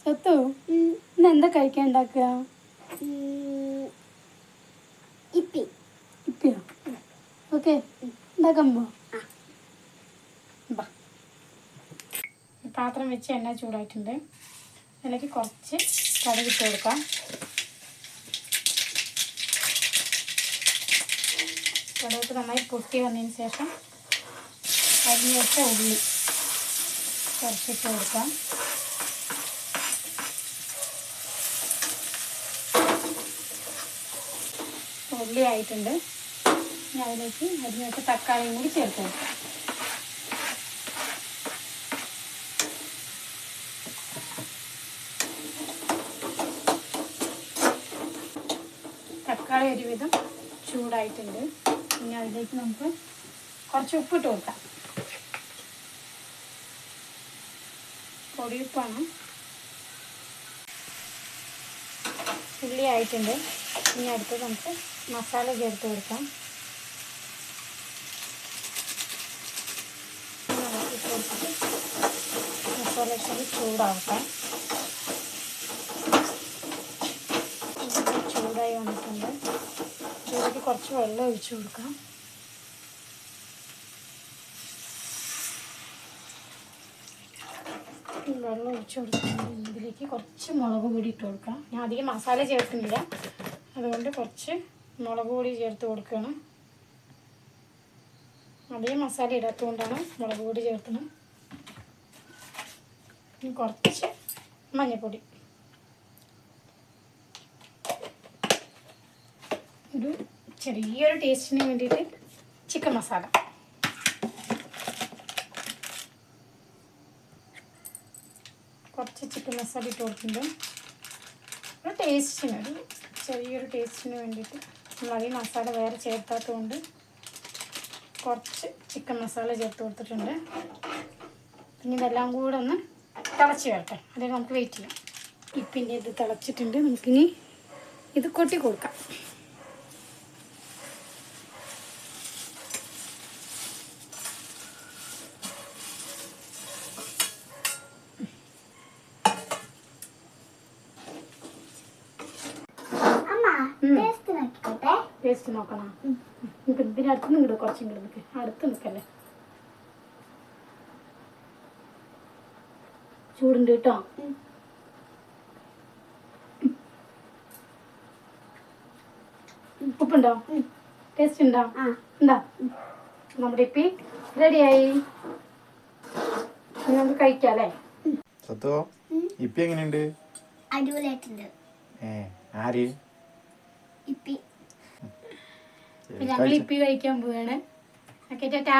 സത്തു ഇന്ന് എന്താ കഴിക്കാൻ ഉണ്ടാക്കുക? ഇപ്പിയോ? ഓക്കെ, ഉണ്ടാക്കാൻ പോ. പാത്രം വെച്ച് എണ്ണ ചൂടായിട്ടുണ്ട്. അതിലേക്ക് കുറച്ച് കടുക് ഇട്ട് കൊടുക്കാം. കടുക് നന്നായി പൊട്ടി വന്നതിന് ശേഷം അരിഞ്ഞ് വെച്ച ഉള്ളി കുറച്ചിട്ട് കൊടുക്കാം. ഉള്ളി ആയിട്ടുണ്ട്. ഇനി അതിലേക്ക് അരിഞ്ഞ് വെച്ച തക്കാളിയും കൂടി ചേർത്ത് കൊടുക്കാം. തക്കാളി ഒരുവിധം ചൂടായിട്ടുണ്ട്. ഇനി അതിലേക്ക് നമുക്ക് കുറച്ച് ഉപ്പിട്ട് കൊടുക്കാം. പൊടിയുപ്പാണ്. ഉള്ളി ആയിട്ടുണ്ട്. ഇനി അടുത്ത് നമുക്ക് മസാല ചേർത്ത് കൊടുക്കാം. ഇട്ട് കൊടുത്തിട്ട് മസാല ഇട്ട് ചൂടാക്കാം. ചൂടായി വന്നിട്ടുണ്ട്. ഇതിലേക്ക് കുറച്ച് വെള്ളം ഒഴിച്ചു കൊടുക്കാം. വെള്ളം ഒഴിച്ചു കൊടുക്കുന്നുണ്ട്. ഇതിലേക്ക് കുറച്ച് മുളക് പൊടി ഇട്ട് കൊടുക്കാം. ഞാൻ അധികം മസാല ചേർക്കുന്നില്ല, അതുകൊണ്ട് കുറച്ച് മുളക് പൊടി ചേർത്ത് കൊടുക്കണം. അധികം മസാല ഇടാത്തതുകൊണ്ടാണ് മുളക് പൊടി ചേർക്കുന്നത്. കുറച്ച് മഞ്ഞൾപ്പൊടി, ഒരു ചെറിയൊരു ടേസ്റ്റിന് വേണ്ടിയിട്ട് ചിക്കൻ മസാല, കുറച്ച് ചിക്കൻ മസാല ഇട്ട് കൊടുക്കുന്നുണ്ട്. ഒരു ടേസ്റ്റിന്, ഒരു ചെറിയൊരു ടേസ്റ്റിന് വേണ്ടിയിട്ട് നമ്മളധികം മസാല വേറെ ചേർത്താത്തത് കൊണ്ട് കുറച്ച് ചിക്കൻ മസാല ചേർത്ത് കൊടുത്തിട്ടുണ്ട്. പിന്നെ ഇതെല്ലാം കൂടെ ഒന്ന് തിളച്ച് വരട്ടെ. അതിൽ നമുക്ക് വെയിറ്റ് ചെയ്യാം. ഇപ്പിൻ്റെ ഇത് തിളച്ചിട്ടുണ്ട്. നമുക്കിനി ഇത് കൊട്ടി കൊടുക്കാം. ടേസ്റ്റ് നോക്കണം. നമുക്ക് ഇതിന് അടുത്ത് നിന്ന് കിട്ടും. കുറച്ചും കൂടെ നിൽക്ക്. അടുത്ത് നിൽക്കല്ലേ, ചൂടുണ്ട് കേട്ടോ. ഉപ്പുണ്ടോ? ടേസ്റ്റ് ഉണ്ടോ? എന്താ? നമ്മുടെ ഇപ്പി റെഡിയായി. നമുക്ക് കഴിക്കാം അല്ലേ? ഇപ്പി എങ്ങനെയുണ്ട്? അടിപൊളിയായിട്ടുണ്ട്. ആര്? ഞങ്ങൾ ഇപ്പി കഴിക്കാൻ പോവാണ്. ഓക്കെ, ടാറ്റാ.